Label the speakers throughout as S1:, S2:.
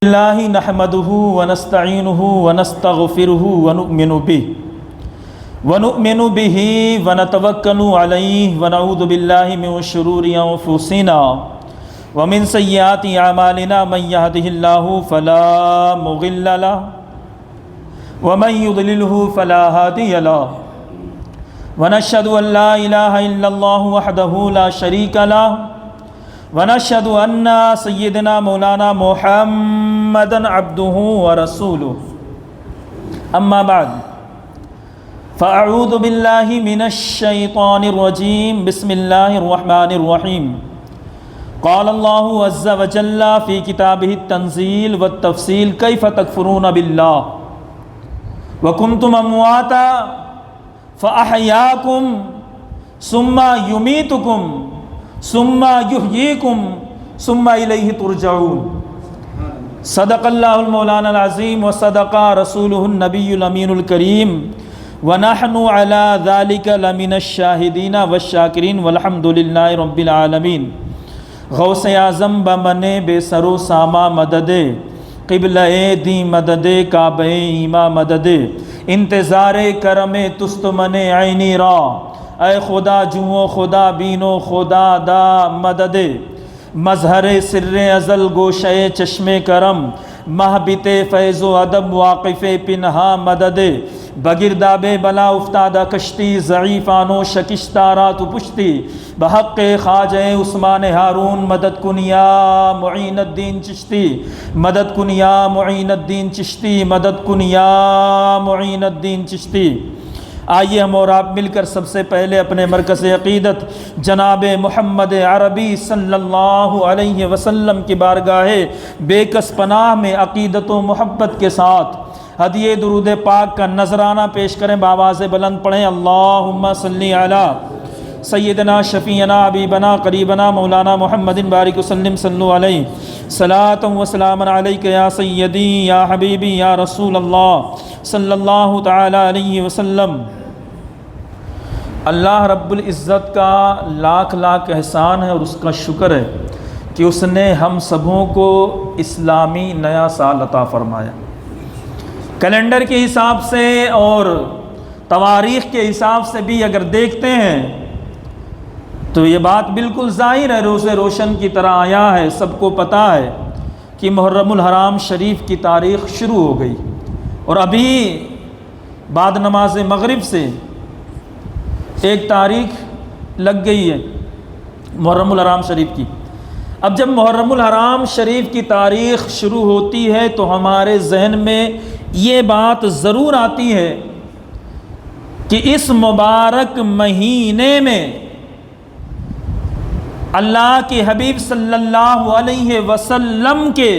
S1: اللہ نحمدہ ونستعینہ ونستغفرہ ونؤمن بہ ونتوکل علیہ ونعوذ باللہ من شرور انفسنا ومن سیئات اعمالنا من یہدہ اللہ فلا مضل لہ ومن یضللہ فلا ہادی لہ ونشہد ان لا الہ الا اللہ وحدہ لا شریک لہ ونشهد أن سيدنا مولانا محمدا عبده ورسوله أما بعد فأعوذ بالله من الشيطان الرجيم بسم الله الرحمن الرحيم قال الله عز وجل في كتابه التنزيل والتفصيل كيف تكفرون بالله وكنتم أمواتا فأحياكم ثم يميتكم ثم یحییکم ثم الیہ ترجعون صدق اللہ المولانا العظیم وصدق رسولہ النبی الامین الکریم ونحن علی ذلک لمن الشاہدین والشاکرین والحمد للہ رب العالمین غوث اعظم بمن بے سر و ساما مدد قبلہ دی مدد کعبہ ایما مدد انتظار کرم تست من عینی را اے خدا جوں خدا بینو خدا دا مدد مظہر سر ازل گوشے چشم کرم محبت فیض و ادب واقف پنہا مدد بگرداب بلا افتادہ کشتی ضعیفان و شکشتہ رات پشتی بحق خواجہ عثمان ہارون مدد کن یا معین الدین چشتی مدد کن یا معین الدین چشتی مدد کن یا معین الدین چشتی آئیے ہم اور آپ مل کر سب سے پہلے اپنے مرکز عقیدت جناب محمد عربی صلی اللہ علیہ وسلم کی بارگاہ بے کس پناہ میں عقیدت و محبت کے ساتھ ہدیہ درود پاک کا نذرانہ پیش کریں، بآواز بلند پڑھیں اللہم صلی علی سیدنا شفیعنا حبیبنا قریبنا مولانا محمد بارک وسلم صلو علیہ صلاۃ و سلام علیک یا سیدی یا حبیبی یا رسول اللہ صلی اللہ تعالی علیہ وسلم۔ اللہ رب العزت کا لاکھ لاکھ احسان ہے اور اس کا شکر ہے کہ اس نے ہم سبوں کو اسلامی نیا سال عطا فرمایا۔ کیلنڈر کے حساب سے اور تواریخ کے حساب سے بھی اگر دیکھتے ہیں تو یہ بات بالکل ظاہر ہے، روز روشن کی طرح آیا ہے، سب کو پتہ ہے کہ محرم الحرام شریف کی تاریخ شروع ہو گئی اور ابھی بعد نماز مغرب سے ایک تاریخ لگ گئی ہے محرم الحرام شریف کی۔ اب جب محرم الحرام شریف کی تاریخ شروع ہوتی ہے تو ہمارے ذہن میں یہ بات ضرور آتی ہے کہ اس مبارک مہینے میں اللہ کے حبیب صلی اللہ علیہ وسلم کے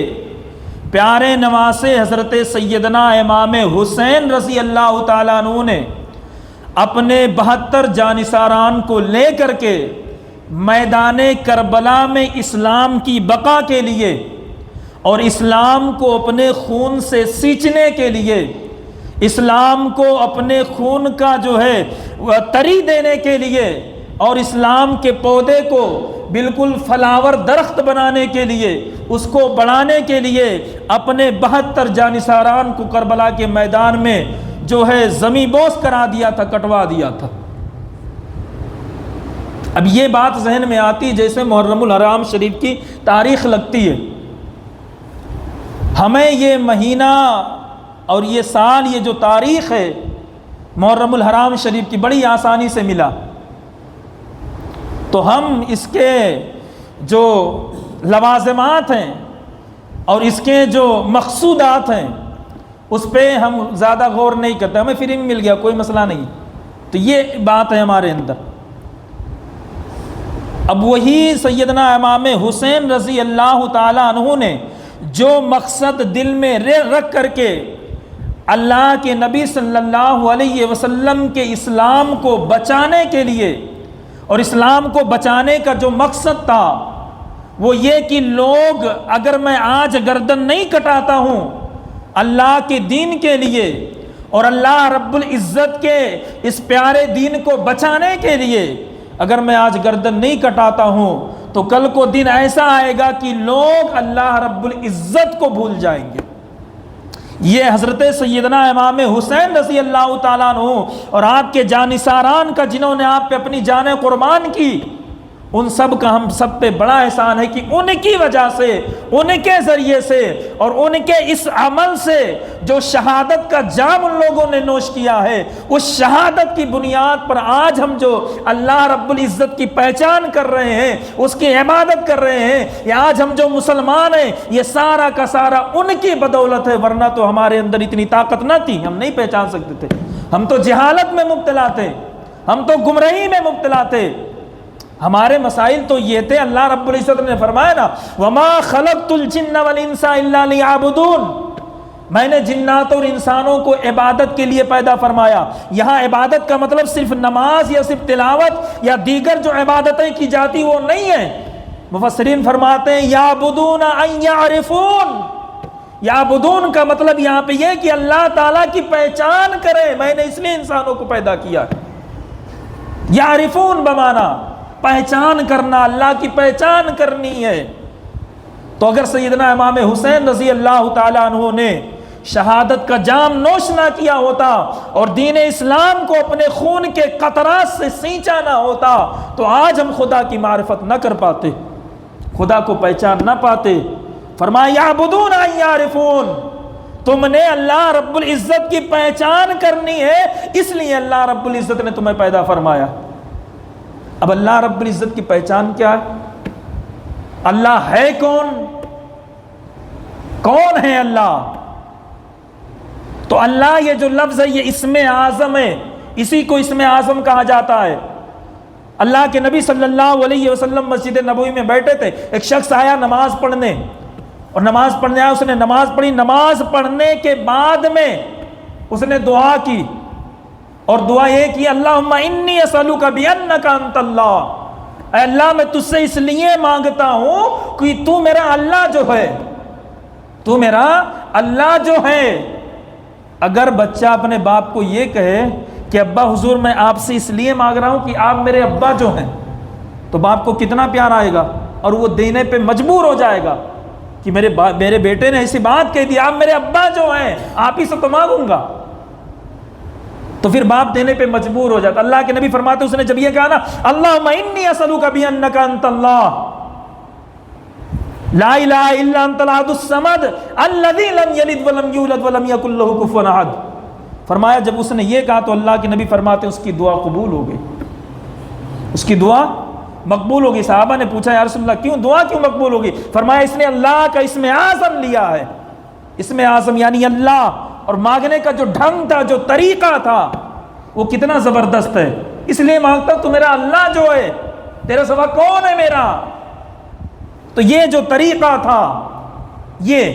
S1: پیارے نواسے حضرت سیدنا امام حسین رضی اللہ تعالیٰ عنہ نے اپنے 72 جانثاران کو لے کر کے میدان کربلا میں اسلام کی بقا کے لیے اور اسلام کو اپنے خون سے سینچنے کے لیے، اسلام کو اپنے خون کا جو ہے تری دینے کے لیے اور اسلام کے پودے کو بالکل فلاور درخت بنانے کے لیے، اس کو بڑھانے کے لیے اپنے 72 جانثاران کو کربلا کے میدان میں جو ہے زمیں بوس کرا دیا تھا، کٹوا دیا تھا۔ اب یہ بات ذہن میں آتی جیسے محرم الحرام شریف کی تاریخ لگتی ہے۔ ہمیں یہ مہینہ اور یہ سال، یہ جو تاریخ ہے محرم الحرام شریف کی بڑی آسانی سے ملا، تو ہم اس کے جو لوازمات ہیں اور اس کے جو مقصودات ہیں اس پہ ہم زیادہ غور نہیں کرتے، ہمیں فری میں مل گیا کوئی مسئلہ نہیں، تو یہ بات ہے ہمارے اندر۔ اب وہی سیدنا امام حسین رضی اللہ تعالیٰ عنہ نے جو مقصد دل میں رکھ کر کے اللہ کے نبی صلی اللہ علیہ وسلم کے اسلام کو بچانے کے لیے اور اسلام کو بچانے کا جو مقصد تھا وہ یہ کہ لوگ، اگر میں آج گردن نہیں کٹاتا ہوں اللہ کے دین کے لیے اور اللہ رب العزت کے اس پیارے دین کو بچانے کے لیے، اگر میں آج گردن نہیں کٹاتا ہوں تو کل کو دن ایسا آئے گا کہ لوگ اللہ رب العزت کو بھول جائیں گے۔ یہ حضرت سیدنا امام حسین رضی اللہ تعالیٰ عنہ اور آپ کے جانثاران کا جنہوں نے آپ پہ اپنی جانیں قربان کی، ان سب کا ہم سب پہ بڑا احسان ہے کہ ان کی وجہ سے، ان کے ذریعے سے اور ان کے اس عمل سے جو شہادت کا جام ان لوگوں نے نوش کیا ہے، اس شہادت کی بنیاد پر آج ہم جو اللہ رب العزت کی پہچان کر رہے ہیں، اس کی عبادت کر رہے ہیں، یا آج ہم جو مسلمان ہیں، یہ سارا کا سارا ان کی بدولت ہے، ورنہ تو ہمارے اندر اتنی طاقت نہ تھی، ہم نہیں پہچان سکتے تھے، ہم تو جہالت میں مبتلا تھے، ہم تو گمراہی میں مبتلا تھے۔ ہمارے مسائل تو یہ تھے، اللہ رب العزت نے فرمایا نا وَمَا خَلَقْتُ الْجِنَّ وَالْإِنسَ إِلَّا لِيَعْبُدُونَ، میں نے جنات اور انسانوں کو عبادت کے لیے پیدا فرمایا۔ یہاں عبادت کا مطلب صرف نماز یا صرف تلاوت یا دیگر جو عبادتیں کی جاتی وہ نہیں ہے۔ مفسرین فرماتے ہیں یعبدون ان یعرفون، یعبدون کا مطلب یہاں پہ یہ کہ اللہ تعالیٰ کی پہچان کرے، میں نے اس لیے انسانوں کو پیدا کیا۔ یعرفون بمانا پہچان کرنا، اللہ کی پہچان کرنی ہے۔ تو اگر سیدنا امام حسین رضی اللہ تعالیٰ عنہ نے شہادت کا جام نوش نہ کیا ہوتا اور دین اسلام کو اپنے خون کے قطرات سے سینچا نہ ہوتا تو آج ہم خدا کی معرفت نہ کر پاتے، خدا کو پہچان نہ پاتے۔ فرمایا یعبدون ان یعرفون، تم نے اللہ رب العزت کی پہچان کرنی ہے، اس لیے اللہ رب العزت نے تمہیں پیدا فرمایا۔ اب اللہ رب العزت کی پہچان کیا ہے؟ اللہ ہے کون؟ کون ہے اللہ؟ تو اللہ یہ جو لفظ ہے یہ اسم اعظم ہے، اسی کو اسم اعظم کہا جاتا ہے۔ اللہ کے نبی صلی اللہ علیہ وسلم مسجد نبوی میں بیٹھے تھے، ایک شخص آیا نماز پڑھنے، اور نماز پڑھنے آیا، اس نے نماز پڑھی، نماز پڑھنے کے بعد میں اس نے دعا کی، اور دعا یہ کہ اللہم انی اسألک بانک انت اللہ، اے اللہ میں تجھ سے اس لیے مانگتا ہوں کہ تو میرا اللہ جو ہے، تو میرا اللہ جو ہے۔ اگر بچہ اپنے باپ کو یہ کہے کہ ابا حضور میں آپ سے اس لیے مانگ رہا ہوں کہ آپ میرے ابا جو ہیں، تو باپ کو کتنا پیار آئے گا اور وہ دینے پہ مجبور ہو جائے گا کہ میرے بیٹے نے ایسی بات کہہ دی، آپ میرے ابا جو ہیں، آپ ہی سے تو مانگوں گا، تو پھر باپ دینے پہ مجبور ہو جاتا۔ اللہ کے نبی فرماتے اس نے جب یہ کہا نا اللہم انی اسألک بانک انت اللہ لا الہ الا انت الاحد الصمد الذی لم یلد ولم یولد ولم یکن لہ کفوا احد، فرمایا جب اس نے یہ کہا تو اللہ کے نبی فرماتے اس کی دعا قبول ہو گئی، اس کی دعا مقبول ہوگی۔ صحابہ نے پوچھا یا رسول اللہ کیوں، دعا کیوں مقبول ہوگی؟ فرمایا اس نے اللہ کا اسم اعظم لیا ہے، اسم اعظم یعنی اللہ، اور مانگنے کا جو ڈھنگ تھا، جو طریقہ تھا وہ کتنا زبردست ہے، اس لیے مانگتا تو میرا اللہ جو ہے، تیرے سوا کون ہے میرا؟ تو یہ جو طریقہ تھا، یہ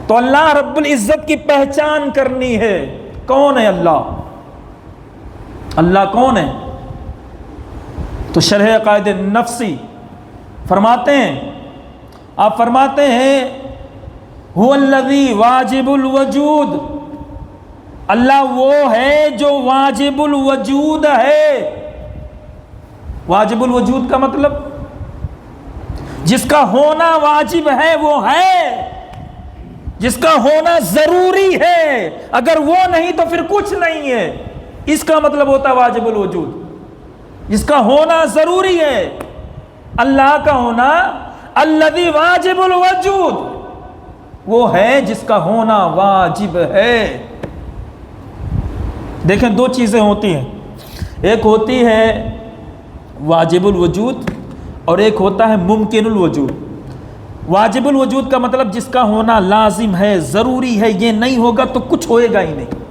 S1: تو اللہ رب العزت کی پہچان کرنی ہے، کون ہے اللہ، اللہ کون ہے؟ تو شرح عقائد نفسی فرماتے ہیں، آپ فرماتے ہیں هو الذی واجب الوجود، اللہ وہ ہے جو واجب الوجود ہے۔ واجب الوجود کا مطلب جس کا ہونا واجب ہے وہ ہے، جس کا ہونا ضروری ہے، اگر وہ نہیں تو پھر کچھ نہیں ہے، اس کا مطلب ہوتا ہے واجب الوجود، جس کا ہونا ضروری ہے۔ اللہ کا ہونا الذی واجب الوجود، وہ ہے جس کا ہونا واجب ہے۔ دیکھیں دو چیزیں ہوتی ہیں، ایک ہوتی ہے واجب الوجود اور ایک ہوتا ہے ممکن الوجود۔ واجب الوجود کا مطلب جس کا ہونا لازم ہے، ضروری ہے، یہ نہیں ہوگا تو کچھ ہوئے گا ہی نہیں۔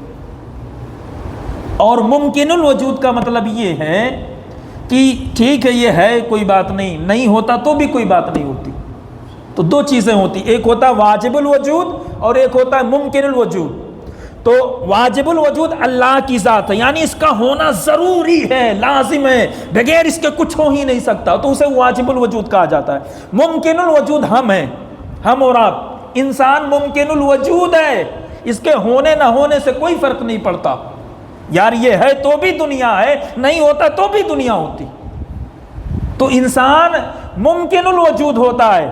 S1: اور ممکن الوجود کا مطلب یہ ہے کہ ٹھیک ہے یہ ہے کوئی بات نہیں، نہیں ہوتا تو بھی کوئی بات نہیں ہوتی۔ تو دو چیزیں ہوتی، ایک ہوتا ہے واجب الوجود اور ایک ہوتا ہے ممکن الوجود۔ تو واجب الوجود اللہ کی ذات ہے، یعنی اس کا ہونا ضروری ہے، لازم ہے، بغیر اس کے کچھ ہو ہی نہیں سکتا، تو اسے واجب الوجود کہا جاتا ہے۔ ممکن الوجود ہم ہیں، ہم اور آپ، انسان ممکن الوجود ہے، اس کے ہونے نہ ہونے سے کوئی فرق نہیں پڑتا، یار یہ ہے تو بھی دنیا ہے، نہیں ہوتا تو بھی دنیا ہوتی۔ تو انسان ممکن الوجود ہوتا ہے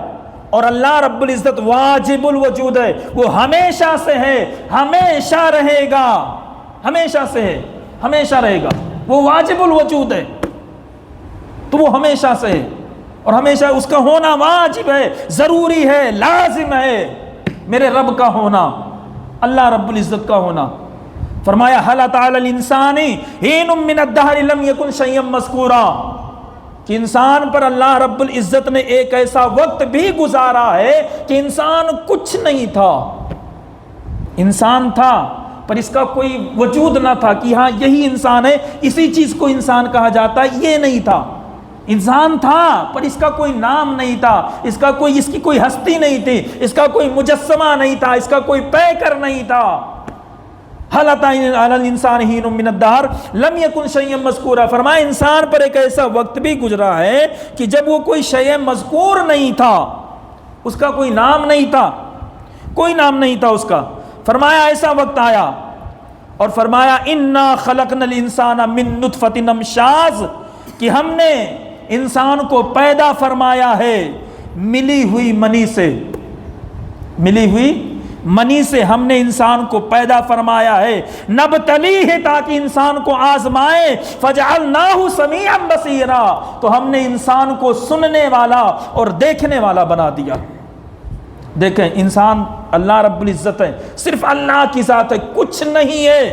S1: اور اللہ رب العزت واجب الوجود ہے، وہ ہمیشہ سے ہے، ہمیشہ رہے گا، ہمیشہ سے ہے، ہمیشہ رہے گا، وہ واجب الوجود ہے، تو وہ ہمیشہ سے ہے اور ہمیشہ اس کا ہونا واجب ہے، ضروری ہے، لازم ہے، میرے رب کا ہونا، اللہ رب العزت کا ہونا۔ فرمایا هل أتى على الإنسان حين من الدهر لم يكن شيئا مذكورا، کہ انسان پر اللہ رب العزت نے ایک ایسا وقت بھی گزارا ہے کہ انسان کچھ نہیں تھا، انسان تھا پر اس کا کوئی وجود نہ تھا کہ ہاں یہی انسان ہے، اسی چیز کو انسان کہا جاتا ہے، یہ نہیں تھا، انسان تھا پر اس کا کوئی نام نہیں تھا، اس کی کوئی ہستی نہیں تھی، اس کا کوئی مجسمہ نہیں تھا، اس کا کوئی پیکر نہیں تھا۔ هل أتى على الإنسان حين من الدهر لم يكن شيئا مذكورا، فرمایا انسان پر ایک ایسا وقت بھی گزرا ہے کہ جب وہ کوئی شیء مذکور نہیں تھا، اس کا کوئی نام نہیں تھا، کوئی نام نہیں تھا اس کا۔ فرمایا ایسا وقت آیا اور فرمایا انا خلقنا الانسان من نطفة امشاج، کہ ہم نے انسان کو پیدا فرمایا ہے ملی ہوئی منی سے، ملی ہوئی منی سے ہم نے انسان کو پیدا فرمایا ہے، نبتلیہ، تاکہ انسان کو آزمائے، فجعلناہ سمیعا بصیرا، تو ہم نے انسان کو سننے والا اور دیکھنے والا بنا دیا۔ دیکھیں انسان اللہ رب العزت ہے، صرف اللہ کی ذات ہے، کچھ نہیں ہے،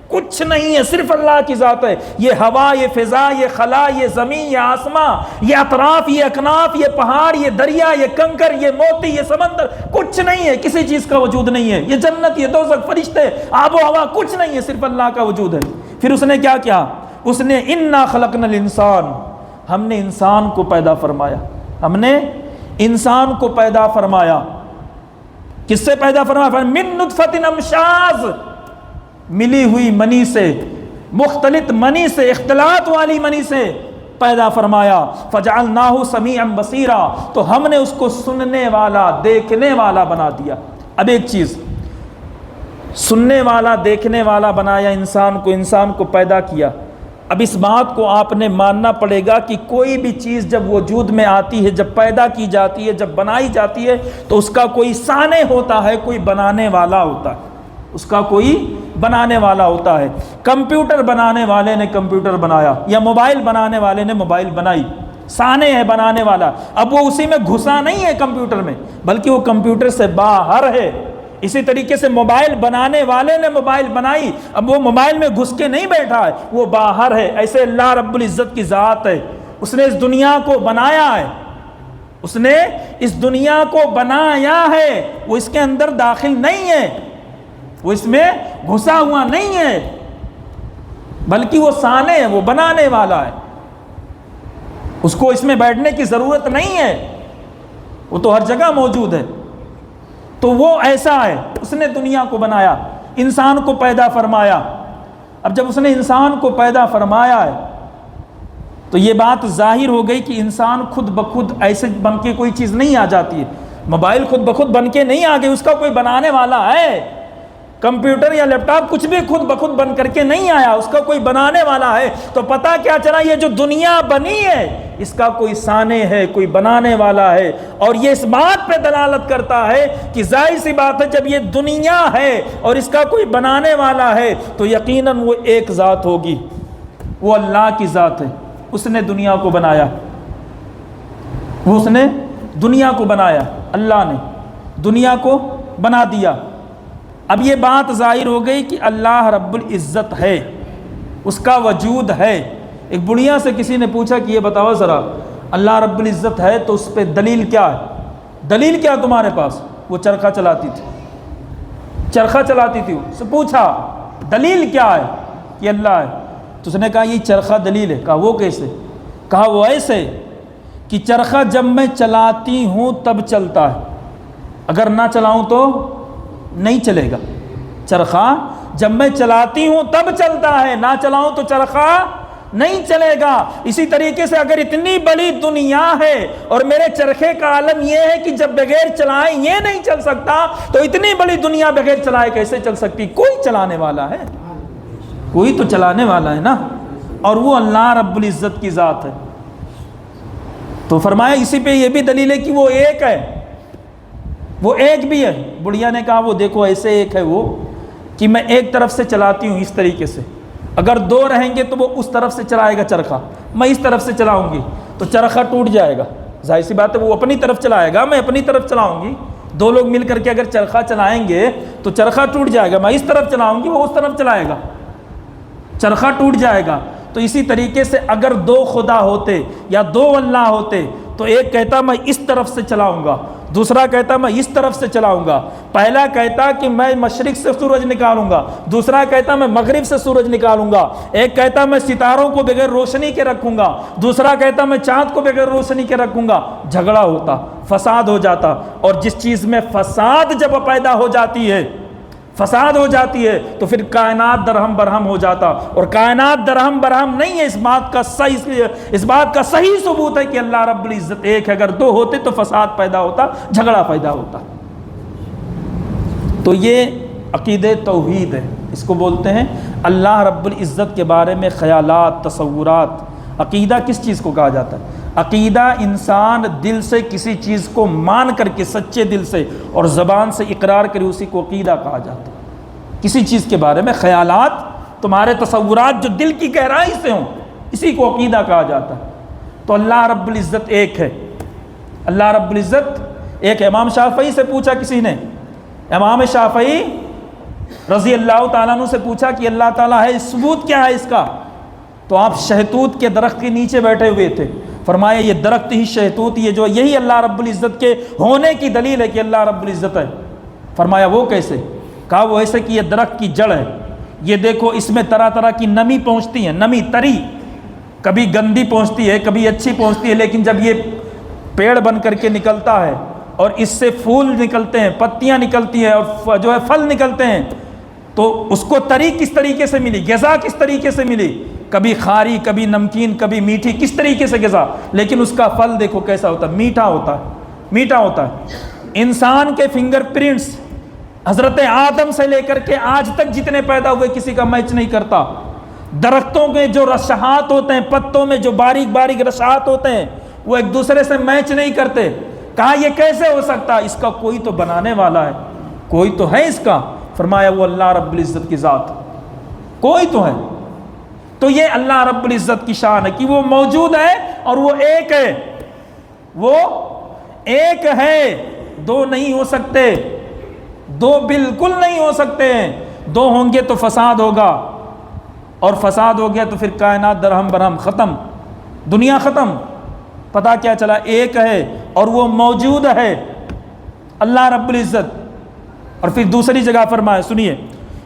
S1: کچھ نہیں ہے، صرف اللہ کی ذات ہے۔ یہ ہوا، یہ فضا، یہ خلا، یہ زمین، یہ آسمان، یہ اطراف، یہ اکناف، یہ پہاڑ، یہ دریا، یہ کنکر، یہ موتی، یہ سمندر، کچھ نہیں ہے، کسی چیز کا وجود نہیں ہے۔ یہ جنت، یہ دوزخ، فرشتے، آب و ہوا، کچھ نہیں ہے، صرف اللہ کا وجود ہے۔ پھر اس نے کیا کیا؟ اس نے انا خلقنا الانسان، ہم نے انسان کو پیدا فرمایا، ہم نے انسان کو پیدا فرمایا۔ کس سے پیدا فرمایا؟ من نطفۃ امشاج، ملی ہوئی منی سے، مختلط منی سے، اختلاط والی منی سے پیدا فرمایا۔ فجعلناہ سمیعا بصیرا، تو ہم نے اس کو سننے والا، دیکھنے والا بنا دیا۔ اب ایک چیز، سننے والا، دیکھنے والا بنایا انسان کو پیدا کیا۔ اب اس بات کو آپ نے ماننا پڑے گا کہ کوئی بھی چیز جب وجود میں آتی ہے، جب پیدا کی جاتی ہے، جب بنائی جاتی ہے، تو اس کا کوئی صانع ہوتا ہے، کوئی بنانے والا ہوتا ہے، اس کا کوئی بنانے والا ہوتا ہے۔ کمپیوٹر بنانے والے نے کمپیوٹر بنایا، یا موبائل بنانے والے نے موبائل بنائی، صانع ہے، بنانے والا۔ اب وہ اسی میں گھسا نہیں ہے کمپیوٹر میں، بلکہ وہ کمپیوٹر سے باہر ہے۔ اسی طریقے سے موبائل بنانے والے نے موبائل بنائی، اب وہ موبائل میں گھس کے نہیں بیٹھا ہے، وہ باہر ہے۔ ایسے اللہ رب العزت کی ذات ہے، اس نے اس دنیا کو بنایا ہے، اس نے اس دنیا کو بنایا ہے، وہ اس کے اندر داخل نہیں ہے، وہ اس میں گھسا ہوا نہیں ہے، بلکہ وہ صانع ہے، وہ بنانے والا ہے، اس کو اس میں بیٹھنے کی ضرورت نہیں ہے، وہ تو ہر جگہ موجود ہے۔ تو وہ ایسا ہے، اس نے دنیا کو بنایا، انسان کو پیدا فرمایا۔ اب جب اس نے انسان کو پیدا فرمایا ہے تو یہ بات ظاہر ہو گئی کہ انسان خود بخود ایسے بن کے کوئی چیز نہیں آ جاتی ہے، موبائل خود بخود بن کے نہیں آ گئی، اس کا کوئی بنانے والا ہے۔ کمپیوٹر یا لیپ ٹاپ کچھ بھی خود بخود بن کر کے نہیں آیا، اس کا کوئی بنانے والا ہے۔ تو پتہ کیا چلا؟ یہ جو دنیا بنی ہے اس کا کوئی صانع ہے، کوئی بنانے والا ہے، اور یہ اس بات پہ دلالت کرتا ہے کہ ظاہر سی بات ہے جب یہ دنیا ہے اور اس کا کوئی بنانے والا ہے تو یقیناً وہ ایک ذات ہوگی، وہ اللہ کی ذات ہے۔ اس نے دنیا کو بنایا، وہ اس نے دنیا کو بنایا، اللہ نے دنیا کو بنا دیا۔ اب یہ بات ظاہر ہو گئی کہ اللہ رب العزت ہے، اس کا وجود ہے۔ ایک بڑھیا سے کسی نے پوچھا کہ یہ بتاؤ ذرا، اللہ رب العزت ہے تو اس پہ دلیل کیا ہے؟ دلیل کیا تمہارے پاس؟ وہ چرخہ چلاتی تھی، چرخہ چلاتی تھی، اس سے پوچھا دلیل کیا ہے کہ اللہ ہے؟ تو اس نے کہا یہ چرخہ دلیل ہے۔ کہا وہ کیسے؟ کہا وہ ایسے کہ چرخہ جب میں چلاتی ہوں تب چلتا ہے، اگر نہ چلاؤں تو نہیں چلے گا۔ چرخہ جب میں چلاتی ہوں تب چلتا ہے، نہ چلاؤں تو چرخہ نہیں چلے گا۔ اسی طریقے سے اگر اتنی بڑی دنیا ہے اور میرے چرخے کا عالم یہ ہے کہ جب بغیر چلائے یہ نہیں چل سکتا، تو اتنی بڑی دنیا بغیر چلائے کیسے چل سکتی؟ کوئی چلانے والا ہے، کوئی تو چلانے والا ہے نا، اور وہ اللہ رب العزت کی ذات ہے۔ تو فرمایا اسی پہ یہ بھی دلیل ہے کہ وہ ایک ہے، وہ ایک بھی ہے۔ بڑھیا نے کہا وہ دیکھو ایسے ایک ہے وہ کہ میں ایک طرف سے چلاتی ہوں اس طریقے سے، اگر دو رہیں گے تو وہ اس طرف سے چلائے گا چرخہ، میں اس طرف سے چلاؤں گی تو چرخہ ٹوٹ جائے گا، ظاہر سی بات ہے وہ اپنی طرف چلائے گا، میں اپنی طرف چلاؤں گی، دو لوگ مل کر کے اگر چرخہ چلائیں گے تو چرخہ ٹوٹ جائے گا، میں اس طرف چلاؤں گی وہ اس طرف چلائے گا، چرخہ ٹوٹ جائے گا۔ تو اسی طریقے سے اگر دو خدا ہوتے یا دو اللہ ہوتے تو ایک کہتا میں اس طرف سے چلاؤں گا، دوسرا کہتا میں اس طرف سے چلاؤں گا، پہلا کہتا کہ میں مشرق سے سورج نکالوں گا، دوسرا کہتا میں مغرب سے سورج نکالوں گا، ایک کہتا میں ستاروں کو بغیر روشنی کے رکھوں گا، دوسرا کہتا میں چاند کو بغیر روشنی کے رکھوں گا، جھگڑا ہوتا، فساد ہو جاتا۔ اور جس چیز میں فساد جب پیدا ہو جاتی ہے، فساد ہو جاتی ہے تو پھر کائنات درہم برہم ہو جاتا، اور کائنات درہم برہم نہیں ہے، اس بات کا صحیح ثبوت ہے کہ اللہ رب العزت ایک ہے، اگر دو ہوتے تو فساد پیدا ہوتا، جھگڑا پیدا ہوتا۔ تو یہ عقیدہ توحید ہے، اس کو بولتے ہیں اللہ رب العزت کے بارے میں خیالات، تصورات۔ عقیدہ کس چیز کو کہا جاتا ہے؟ عقیدہ انسان دل سے کسی چیز کو مان کر کے سچے دل سے اور زبان سے اقرار کرے، اسی کو عقیدہ کہا جاتا ہے۔ کسی چیز کے بارے میں خیالات، تمہارے تصورات جو دل کی گہرائی سے ہوں، اسی کو عقیدہ کہا جاتا ہے۔ تو اللہ رب العزت ایک ہے، اللہ رب العزت ایک ہے۔ امام شافعی سے پوچھا کسی نے، امام شافعی رضی اللہ تعالیٰ عنہ سے پوچھا کہ اللہ تعالیٰ ہے، ثبوت کیا ہے اس کا؟ تو آپ شہتوت کے درخت کے نیچے بیٹھے ہوئے تھے، فرمایا یہ درخت ہی شہتوت، یہ جو یہی اللہ رب العزت کے ہونے کی دلیل ہے کہ اللہ رب العزت ہے۔ فرمایا وہ کیسے؟ کہا وہ ایسے کہ یہ درخت کی جڑ ہے، یہ دیکھو اس میں طرح طرح کی نمی پہنچتی ہے، نمی تری، کبھی گندی پہنچتی ہے کبھی اچھی پہنچتی ہے، لیکن جب یہ پیڑ بن کر کے نکلتا ہے اور اس سے پھول نکلتے ہیں، پتیاں نکلتی ہیں اور جو ہے پھل نکلتے ہیں، تو اس کو تری کس طریقے سے ملی، غذا کس طریقے سے ملی، کبھی کھاری کبھی نمکین کبھی میٹھی، کس طریقے سے غذا، لیکن اس کا پھل دیکھو کیسا ہوتا ہے، میٹھا ہوتا ہے، میٹھا ہوتا ہے۔ انسان کے فنگر پرنٹس حضرت آدم سے لے کر کے آج تک جتنے پیدا ہوئے کسی کا میچ نہیں کرتا۔ درختوں کے جو رشحات ہوتے ہیں، پتوں میں جو باریک باریک رشحات ہوتے ہیں، وہ ایک دوسرے سے میچ نہیں کرتے۔ کہا یہ کیسے ہو سکتا؟ اس کا کوئی تو بنانے والا ہے، کوئی تو ہے اس کا۔ فرمایا وہ اللہ رب العزت کی ذات، کوئی تو ہے۔ تو یہ اللہ رب العزت کی شان ہے کہ وہ موجود ہے اور وہ ایک ہے، وہ ایک ہے، دو نہیں ہو سکتے، دو بالکل نہیں ہو سکتے ہیں، دو ہوں گے تو فساد ہوگا، اور فساد ہو گیا تو پھر کائنات درہم برہم، ختم، دنیا ختم۔ پتہ کیا چلا؟ ایک ہے اور وہ موجود ہے اللہ رب العزت۔ اور پھر دوسری جگہ فرمایا، سنیے،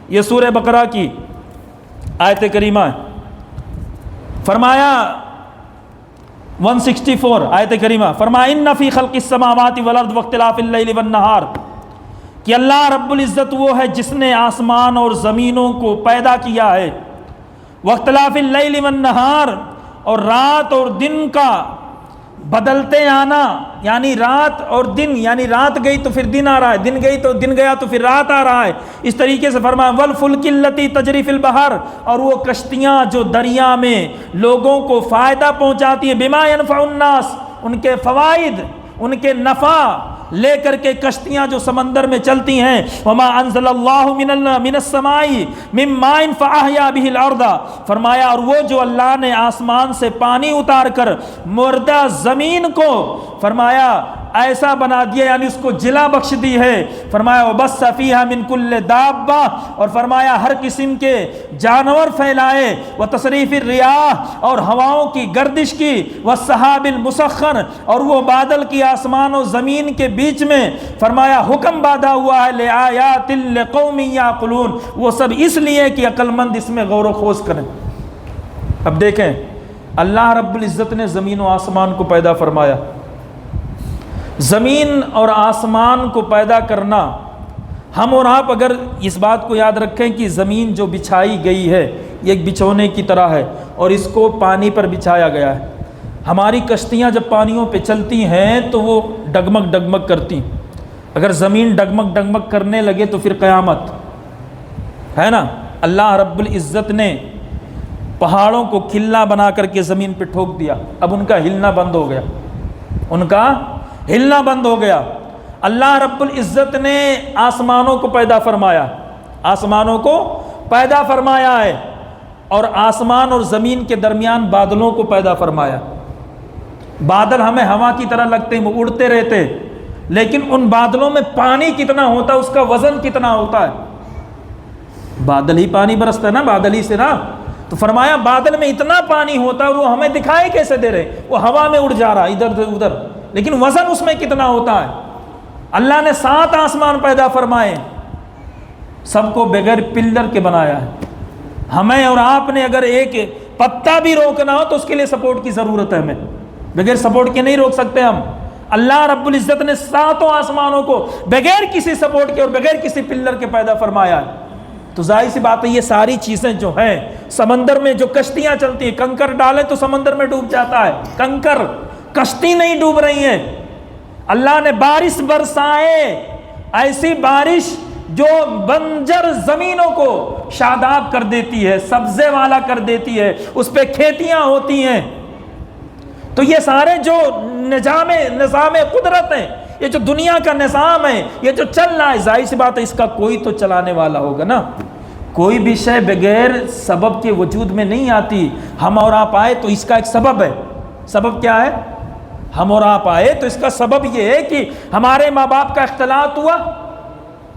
S1: یہ سورہ بقرہ کی آیت کریمہ ہے، فرمایا 164 آیت کریمہ، فرمایا ان فی خلق السماوات والارض واختلاف اللیل والنہار، کہ اللہ رب العزت وہ ہے جس نے آسمان اور زمینوں کو پیدا کیا ہے، واختلاف اللیل والنہار، اور رات اور دن کا بدلتے آنا، یعنی رات اور دن، یعنی رات گئی تو پھر دن آ رہا ہے، دن گئی تو دن گیا تو پھر رات آ رہا ہے، اس طریقے سے فرمایا والفلک التی تجری فی البحر، اور وہ کشتیاں جو دریا میں لوگوں کو فائدہ پہنچاتی ہیں، بما ینفع الناس، ان کے فوائد، ان کے نفع لے کر کے کشتیاں جو سمندر میں چلتی ہیں، وما انزل اللہ من السماء من ماء فاحیا به الارض، فرمایا اور وہ جو اللہ نے آسمان سے پانی اتار کر مردہ زمین کو فرمایا ایسا بنا دیا، یعنی اس کو جلا بخش دی ہے، فرمایا وبث فیہا من کل دابہ، اور فرمایا ہر قسم کے جانور پھیلائے، وتصریف الریاح، اور ہواؤں کی گردش کی، والسحاب المسخر، اور وہ بادل کی آسمان و زمین کے بیچ میں فرمایا حکم باندھا ہوا ہے، لآیات لقوم یعقلون، وہ سب اس لیے کہ عقل مند اس میں غور و خوض کریں۔ اب دیکھیں اللہ رب العزت نے زمین و آسمان کو پیدا فرمایا۔ زمین اور آسمان کو پیدا کرنا، ہم اور آپ اگر اس بات کو یاد رکھیں کہ زمین جو بچھائی گئی ہے یہ ایک بچھونے کی طرح ہے اور اس کو پانی پر بچھایا گیا ہے۔ ہماری کشتیاں جب پانیوں پہ چلتی ہیں تو وہ ڈگمگ ڈگمگ کرتی، اگر زمین ڈگمگ ڈگمگ کرنے لگے تو پھر قیامت ہے نا۔ اللہ رب العزت نے پہاڑوں کو کھلا بنا کر کے زمین پہ ٹھوک دیا، اب ان کا ہلنا بند ہو گیا، ان کا ہلنا بند ہو گیا۔ اللہ رب العزت نے آسمانوں کو پیدا فرمایا، آسمانوں کو پیدا فرمایا ہے، اور آسمان اور زمین کے درمیان بادلوں کو پیدا فرمایا۔ بادل ہمیں ہوا کی طرح لگتے ہیں، وہ اڑتے رہتے، لیکن ان بادلوں میں پانی کتنا ہوتا ہے، اس کا وزن کتنا ہوتا ہے۔ بادل ہی پانی برستا ہے نا، بادل ہی سے نا، تو فرمایا بادل میں اتنا پانی ہوتا ہے، اور وہ ہمیں دکھائی کیسے دے رہے، وہ ہوا میں اڑ جا رہا ادھر سے ادھر، لیکن وزن اس میں کتنا ہوتا ہے۔ اللہ نے 7 آسمان پیدا فرمائے، سب کو بغیر پلر کے بنایا ہے۔ ہمیں اور آپ نے اگر ایک پتا بھی روکنا ہو تو اس کے لیے سپورٹ کی ضرورت ہے، ہمیں بغیر سپورٹ کے نہیں روک سکتے ہم۔ اللہ رب العزت نے 7 آسمانوں کو بغیر کسی سپورٹ کے اور بغیر کسی پلر کے پیدا فرمایا ہے۔ تو ظاہر سی بات ہے یہ ساری چیزیں جو ہیں، سمندر میں جو کشتیاں چلتی ہیں، کنکر ڈالیں تو سمندر میں ڈوب جاتا ہے کنکر، کشتی نہیں ڈوب رہی ہیں۔ اللہ نے بارش برسائے، ایسی بارش جو بنجر زمینوں کو شاداب کر دیتی ہے، سبزے والا کر دیتی ہے، اس پہ کھیتیاں ہوتی ہیں۔ تو یہ سارے جو نظام قدرت ہیں، یہ جو دنیا کا نظام ہے، یہ جو چل رہا ہے، ظاہر سی بات ہے اس کا کوئی تو چلانے والا ہوگا نا۔ کوئی بھی شے بغیر سبب کے وجود میں نہیں آتی۔ ہم اور آپ آئے تو اس کا ایک سبب ہے۔ سبب کیا ہے؟ ہم اور آپ آئے تو اس کا سبب یہ ہے کہ ہمارے ماں باپ کا اختلاط ہوا،